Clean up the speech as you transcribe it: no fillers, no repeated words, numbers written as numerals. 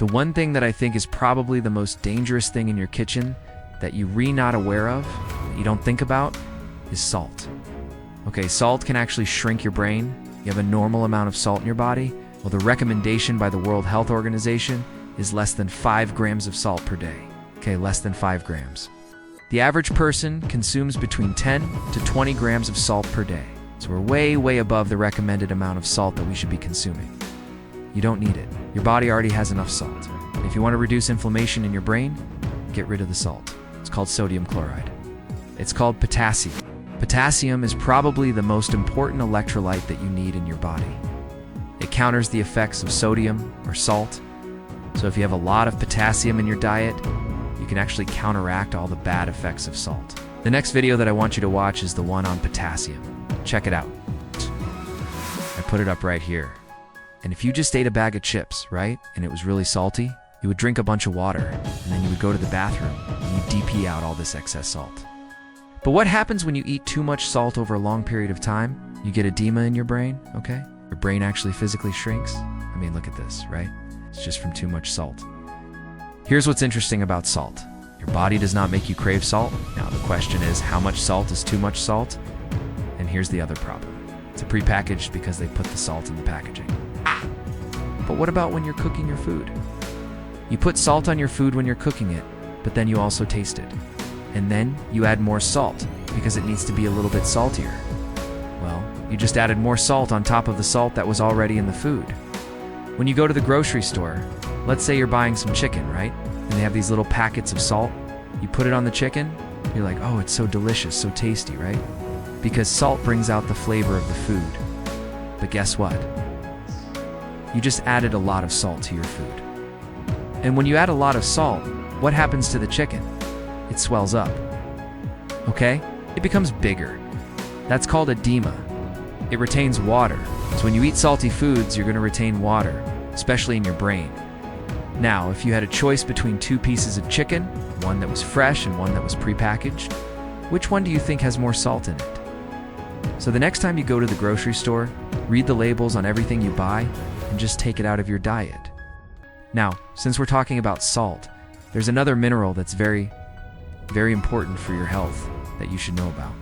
The one thing that I think is probably the most dangerous thing in your kitchen that you're not aware of, that you don't think about, is salt. Okay, salt can actually shrink your brain. You have a normal amount of salt in your body. Well, the recommendation by the World Health Organization is less than 5 grams of salt per day. Okay, less than 5 grams. The average person consumes between 10 to 20 grams of salt per day. So we're way, way above the recommended amount of salt that we should be consuming. You don't need it. Your body already has enough salt. And if you want to reduce inflammation in your brain, get rid of the salt. It's called sodium chloride. It's called potassium. Potassium is probably the most important electrolyte that you need in your body. It counters the effects of sodium or salt. So if you have a lot of potassium in your diet, you can actually counteract all the bad effects of salt. The next video that I want you to watch is the one on potassium. Check it out. I put it up right here. And if you just ate a bag of chips, right, and it was really salty, you would drink a bunch of water, and then you would go to the bathroom, and you DP out all this excess salt. But what happens when you eat too much salt over a long period of time? You get edema in your brain, okay? Your brain actually physically shrinks. I mean, look at this, right? It's just from too much salt. Here's what's interesting about salt. Your body does not make you crave salt. Now the question is, how much salt is too much salt? And here's the other problem. It's prepackaged because they put the salt in the packaging. But what about when you're cooking your food? You put salt on your food when you're cooking it, but then you also taste it. And then you add more salt because it needs to be a little bit saltier. Well, you just added more salt on top of the salt that was already in the food. When you go to the grocery store, let's say you're buying some chicken, right? And they have these little packets of salt. You put it on the chicken, you're like, oh, it's so delicious, so tasty, right? Because salt brings out the flavor of the food. But guess what? You just added a lot of salt to your food. And when you add a lot of salt, what happens to the chicken? It swells up. Okay? It becomes bigger. That's called edema. It retains water. So when you eat salty foods, you're going to retain water, especially in your brain. Now, if you had a choice between 2 pieces of chicken, one that was fresh and one that was prepackaged, which one do you think has more salt in it? So the next time you go to the grocery store, read the labels on everything you buy and just take it out of your diet. Now, since we're talking about salt, there's another mineral that's very, very important for your health that you should know about.